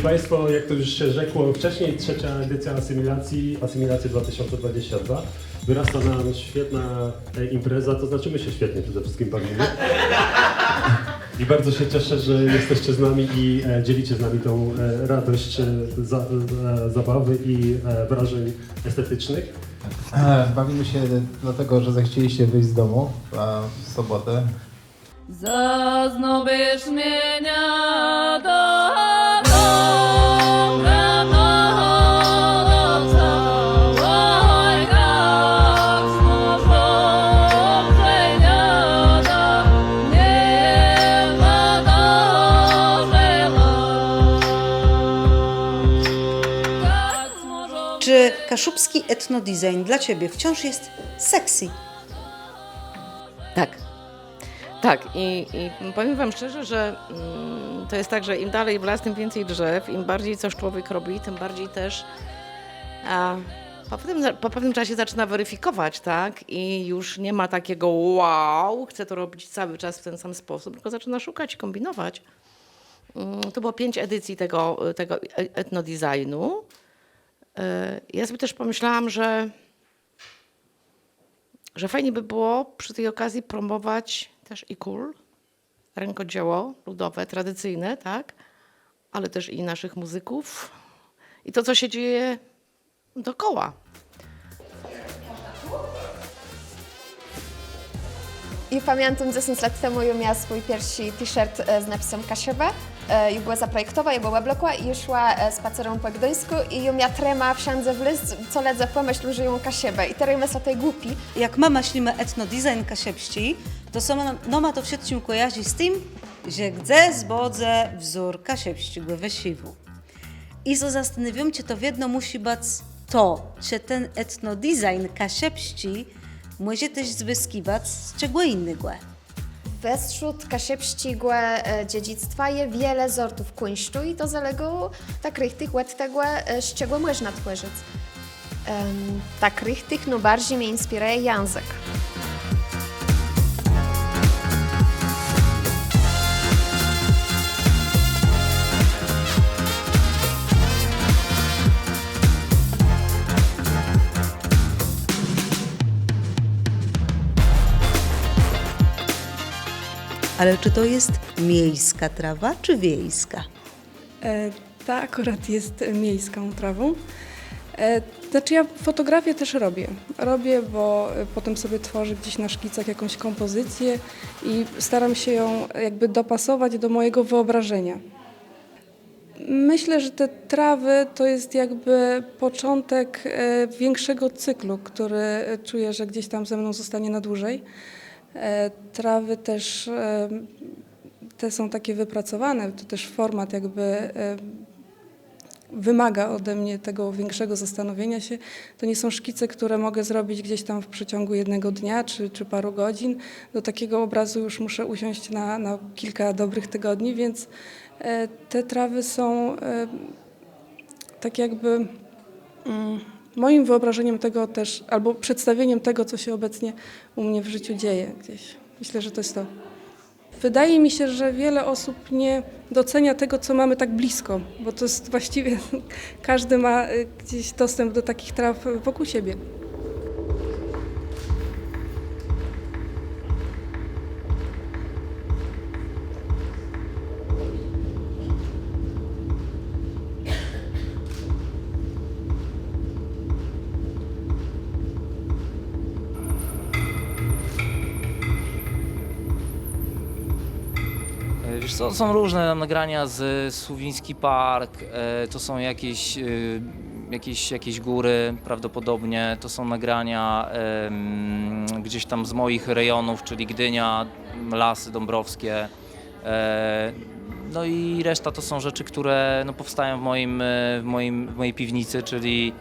Państwo, jak to już się rzekło wcześniej, trzecia edycja Asymilacji 2022. Wyrasta nam świetna impreza, to znaczy my się świetnie przede wszystkim bawimy. I bardzo się cieszę, że jesteście z nami i dzielicie z nami tą radość zabawy i wrażeń estetycznych. Bawimy się dlatego, że zechcieliście wyjść z domu w sobotę. Zaznobisz mnie do Czy kaszubski etnodesign dla Ciebie wciąż jest sexy? Tak. Tak, i powiem Wam szczerze, że to jest tak, że im dalej w las, tym więcej drzew, im bardziej coś człowiek robi, tym bardziej też po pewnym czasie zaczyna weryfikować, tak? I już nie ma takiego wow, chcę to robić cały czas w ten sam sposób, tylko zaczyna szukać i kombinować. To było 5 edycji tego etnodesignu. Ja sobie też pomyślałam, że fajnie by było przy tej okazji promować też i kul, rękodzieło ludowe, tradycyjne, tak? Ale też i naszych muzyków i to, co się dzieje dookoła. I pamiętam 10 lat temu ja miała swój pierwszy t-shirt z napisem Kasieba. I była zaprojektowana, i była blokła i szła spacerem po Gdańsku i ja miała trema wszędzie w list, co ledze pomyślał, że ją Kasiebę. I teraz jest o tej głupi. Jak my myślimy etnodesign kasiepści, to ma to wszystkim kojarzy z tym, że gdzie zbodze wzór kasiepściego wysiwu. I co zastanawiam się, to jedno musi być to, czy ten etnodesign kasiepści może też zyskiwać z czego innego. Wśród kasiepściego dziedzictwa jest wiele sortów kunsztu i to zalego tak richtig od tego, z czego można tworzyć. Tak richtig, no bardziej mnie inspiruje język. Ale czy to jest miejska trawa, czy wiejska? Ta akurat jest miejską trawą. Znaczy ja fotografię też robię. Robię, bo potem sobie tworzę gdzieś na szkicach jakąś kompozycję i staram się ją jakby dopasować do mojego wyobrażenia. Myślę, że te trawy to jest jakby początek większego cyklu, który czuję, że gdzieś tam ze mną zostanie na dłużej. Trawy też te są takie wypracowane, to też format jakby wymaga ode mnie tego większego zastanowienia się. To nie są szkice, które mogę zrobić gdzieś tam w przeciągu jednego dnia czy paru godzin. Do takiego obrazu już muszę usiąść na kilka dobrych tygodni, więc te trawy są tak jakby moim wyobrażeniem tego też, albo przedstawieniem tego, co się obecnie u mnie w życiu dzieje gdzieś. Myślę, że to jest to. Wydaje mi się, że wiele osób nie docenia tego, co mamy tak blisko, bo to jest właściwie każdy ma gdzieś dostęp do takich traw wokół siebie. Wiesz co, są różne nagrania z Suwiński Park, to są jakieś góry prawdopodobnie, to są nagrania gdzieś tam z moich rejonów, czyli Gdynia, Lasy Dąbrowskie. No i reszta to są rzeczy, które no, powstają w mojej piwnicy, czyli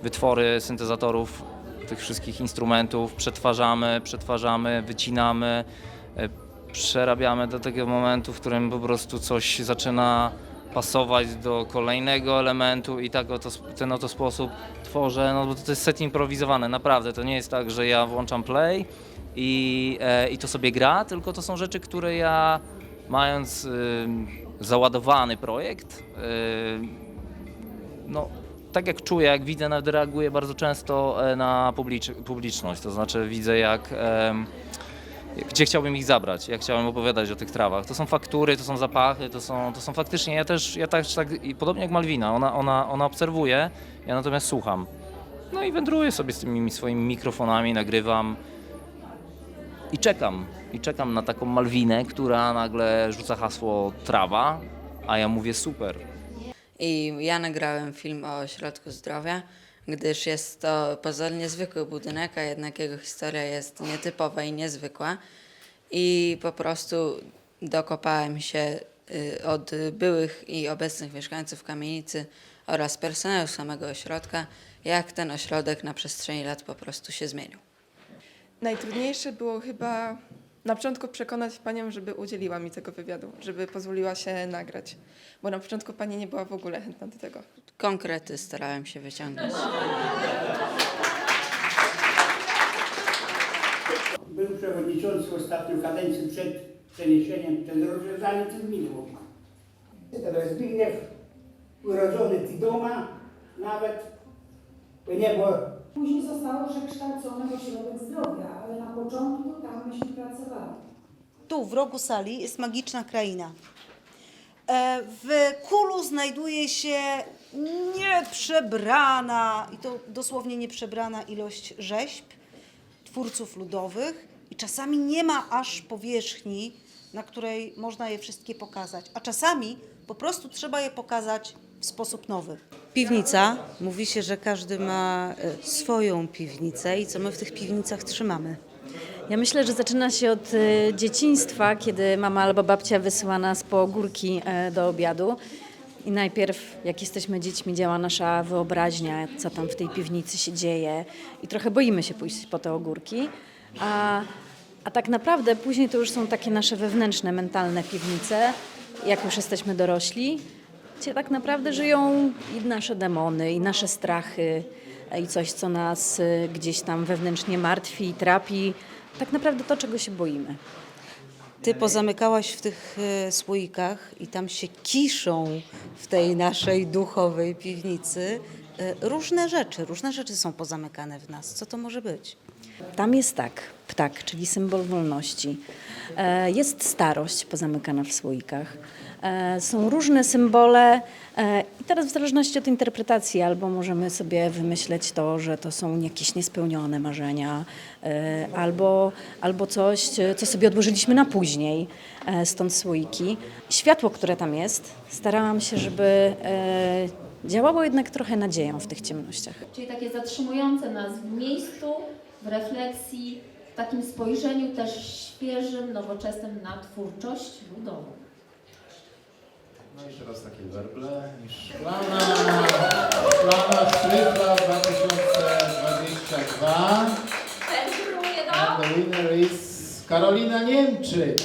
wytwory syntezatorów tych wszystkich instrumentów, przetwarzamy, wycinamy, przerabiamy do tego momentu, w którym po prostu coś zaczyna pasować do kolejnego elementu i tak ten oto sposób tworzę, no bo to jest set improwizowany, naprawdę, to nie jest tak, że ja włączam play i to sobie gra, tylko to są rzeczy, które ja mając załadowany projekt. No, tak jak czuję, jak widzę, nawet reaguję bardzo często na publiczność. To znaczy widzę, gdzie chciałbym ich zabrać, jak chciałbym opowiadać o tych trawach. To są faktury, to są zapachy, to są faktycznie, ja też tak, i podobnie jak Malwina, ona obserwuje, ja natomiast słucham. No i wędruję sobie z tymi swoimi mikrofonami, nagrywam i czekam na taką Malwinę, która nagle rzuca hasło trawa, a ja mówię super. I ja nagrałem film o ośrodku zdrowia, gdyż jest to pozornie zwykły budynek, a jednak jego historia jest nietypowa i niezwykła. I po prostu dokopałem się od byłych i obecnych mieszkańców kamienicy oraz personelu samego ośrodka, jak ten ośrodek na przestrzeni lat po prostu się zmienił. Najtrudniejsze było chyba na początku przekonać panią, żeby udzieliła mi tego wywiadu, żeby pozwoliła się nagrać, bo na początku pani nie była w ogóle chętna do tego. Konkrety starałem się wyciągnąć. Był przewodniczący ostatnią kadencję przed przeniesieniem, przed rozwiązaniem terminu. Teraz Zbigniew, urodzony w doma, nawet to nie było. Później zostało przekształcone w ośrodek zdrowia, ale na początku tam myśmy pracowali. Tu w rogu sali jest magiczna kraina. W kulu znajduje się nieprzebrana, i to dosłownie nieprzebrana ilość rzeźb twórców ludowych i czasami nie ma aż powierzchni, na której można je wszystkie pokazać, a czasami po prostu trzeba je pokazać w sposób nowy. Piwnica, mówi się, że każdy ma swoją piwnicę i co my w tych piwnicach trzymamy. Ja myślę, że zaczyna się od dzieciństwa, kiedy mama albo babcia wysyła nas po ogórki do obiadu. I najpierw, jak jesteśmy dziećmi, działa nasza wyobraźnia, co tam w tej piwnicy się dzieje. I trochę boimy się pójść po te ogórki. A tak naprawdę później to już są takie nasze wewnętrzne, mentalne piwnice, jak już jesteśmy dorośli, gdzie tak naprawdę żyją i nasze demony, i nasze strachy, i coś, co nas gdzieś tam wewnętrznie martwi, trapi. Tak naprawdę to, czego się boimy. Ty pozamykałaś w tych słoikach i tam się kiszą w tej naszej duchowej piwnicy różne rzeczy są pozamykane w nas. Co to może być? Tam jest ptak, czyli symbol wolności. Jest starość pozamykana w słoikach. Są różne symbole i teraz w zależności od interpretacji albo możemy sobie wymyśleć to, że to są jakieś niespełnione marzenia albo coś, co sobie odłożyliśmy na później, stąd słoiki. Światło, które tam jest, starałam się, żeby działało jednak trochę nadzieją w tych ciemnościach. Czyli takie zatrzymujące nas w miejscu, w refleksji, w takim spojrzeniu też świeżym, nowoczesnym na twórczość ludową. No jeszcze raz takie werble i szklana szprychla 2022. And the winner is Karolina Niemczyk.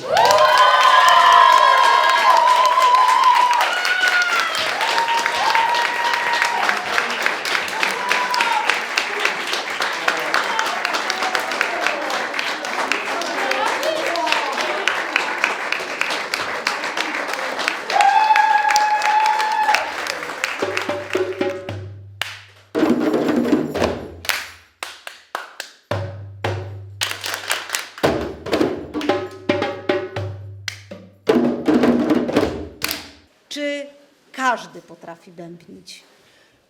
Czy każdy potrafi bębnić?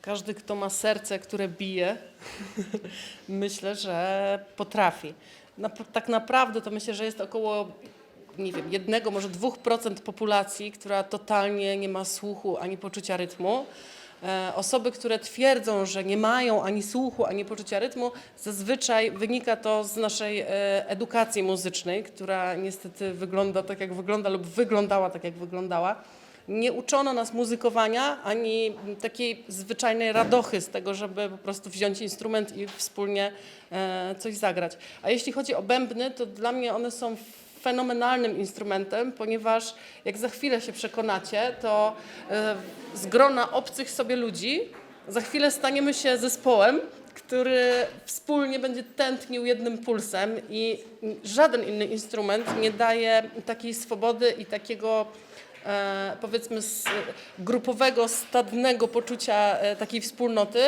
Każdy, kto ma serce, które bije, myślę, że potrafi. Tak naprawdę to myślę, że jest około, nie wiem, 1, może 2% populacji, która totalnie nie ma słuchu ani poczucia rytmu. Osoby, które twierdzą, że nie mają ani słuchu, ani poczucia rytmu, zazwyczaj wynika to z naszej edukacji muzycznej, która niestety wygląda tak, jak wygląda lub wyglądała tak, jak wyglądała. Nie uczono nas muzykowania, ani takiej zwyczajnej radochy z tego, żeby po prostu wziąć instrument i wspólnie coś zagrać. A jeśli chodzi o bębny, to dla mnie one są fenomenalnym instrumentem, ponieważ jak za chwilę się przekonacie, to z grona obcych sobie ludzi za chwilę staniemy się zespołem, który wspólnie będzie tętnił jednym pulsem i żaden inny instrument nie daje takiej swobody i takiego powiedzmy grupowego, stadnego poczucia takiej wspólnoty.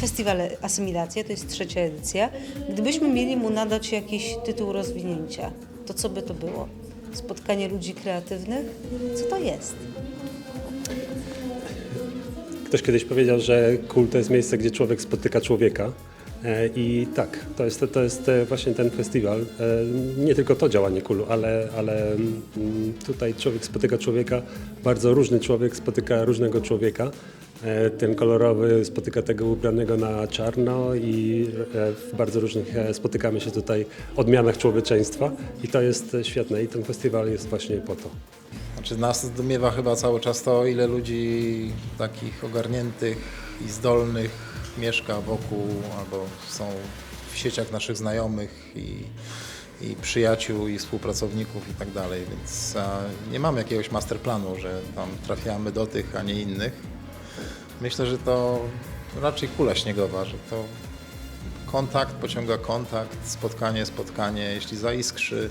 Festiwal Asymilacja, to jest 3. edycja. Gdybyśmy mieli mu nadać jakiś tytuł rozwinięcia, to co by to było? Spotkanie ludzi kreatywnych? Co to jest? Ktoś kiedyś powiedział, że KUL to jest miejsce, gdzie człowiek spotyka człowieka. I tak, to jest właśnie ten festiwal. Nie tylko to działanie KUL-u, ale tutaj człowiek spotyka człowieka, bardzo różny człowiek spotyka różnego człowieka. Ten kolorowy spotyka tego ubranego na czarno i w bardzo różnych spotykamy się tutaj odmianach człowieczeństwa i to jest świetne i ten festiwal jest właśnie po to. Znaczy nas zdumiewa chyba cały czas to, ile ludzi takich ogarniętych i zdolnych mieszka wokół albo są w sieciach naszych znajomych i przyjaciół i współpracowników i tak dalej, więc nie mamy jakiegoś masterplanu, że tam trafiamy do tych, a nie innych. Myślę, że to raczej kula śniegowa, że to kontakt pociąga kontakt, spotkanie, jeśli zaiskrzy,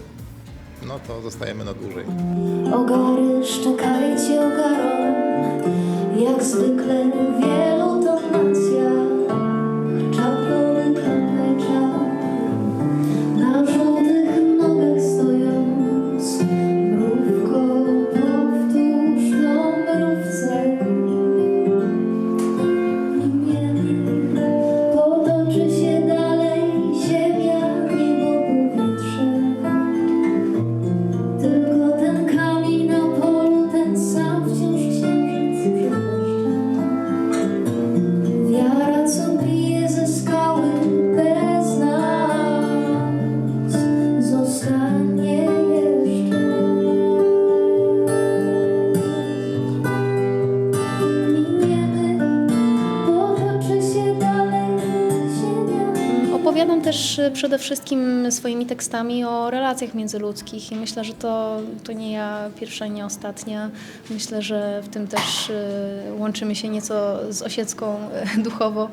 no to zostajemy na dłużej. Ogary, szczekajcie ogarom, jak zwykle w wielu donacjach. Czapkowy kamycza, na żółtych nogach stojąc, mrówko powtórz no mrówce. Potoczy się dalej ziemia, niebo powietrze. Tylko ten kamień na polu, ten sam wciąż księżyc przypuszcza. Wiara, co bije ze skały, bez nas zostanie jeszcze. Miniemy, potoczy się dalej ziemia. Opowiadam też przede wszystkim swoimi tekstami o relacjach międzyludzkich i myślę, że to nie ja pierwsza i nie ostatnia. Myślę, że w tym też łączymy się nieco z Osiecką duchowo,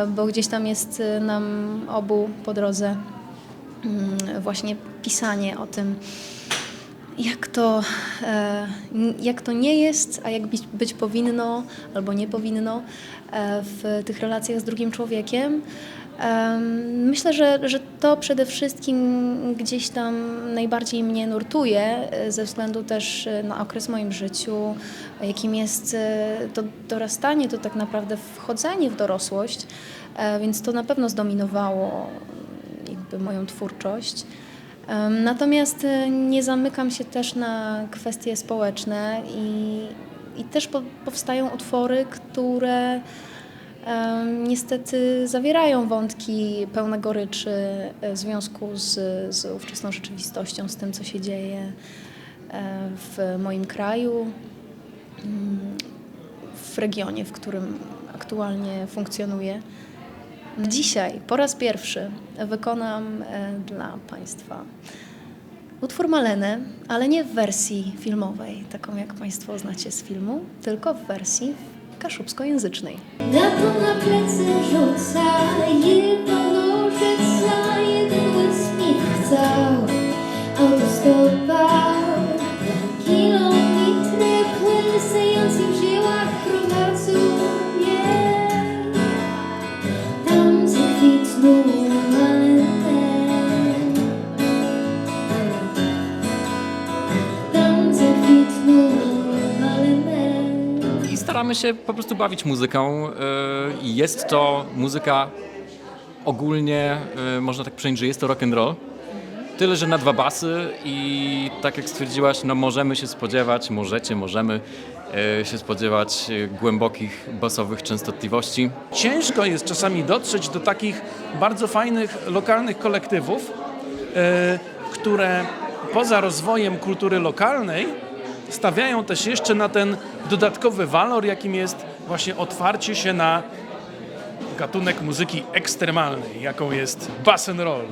bo gdzieś tam jest nam obu po drodze właśnie pisanie o tym, jak to nie jest, a jak być powinno albo nie powinno w tych relacjach z drugim człowiekiem. Myślę, że to przede wszystkim gdzieś tam najbardziej mnie nurtuje ze względu też na okres w moim życiu, jakim jest to dorastanie, to tak naprawdę wchodzenie w dorosłość, więc to na pewno zdominowało jakby moją twórczość. Natomiast nie zamykam się też na kwestie społeczne i też powstają utwory, które niestety zawierają wątki pełne goryczy w związku z ówczesną rzeczywistością, z tym, co się dzieje w moim kraju, w regionie, w którym aktualnie funkcjonuję. Dzisiaj po raz pierwszy wykonam dla Państwa utwór Malenę, ale nie w wersji filmowej, taką jak Państwo znacie z filmu, tylko w wersji kaszubskojęzycznej. Tato na plecy rzuca jednonożec, za jeden łys mi chcał autostopa. Staramy się po prostu bawić muzyką i jest to muzyka ogólnie, można tak przyjąć, że jest to rock and roll. Tyle, że na 2 basy i tak jak stwierdziłaś, no możemy się spodziewać głębokich basowych częstotliwości. Ciężko jest czasami dotrzeć do takich bardzo fajnych, lokalnych kolektywów, które poza rozwojem kultury lokalnej stawiają też jeszcze na ten dodatkowy walor, jakim jest właśnie otwarcie się na gatunek muzyki ekstremalnej, jaką jest bass and roll.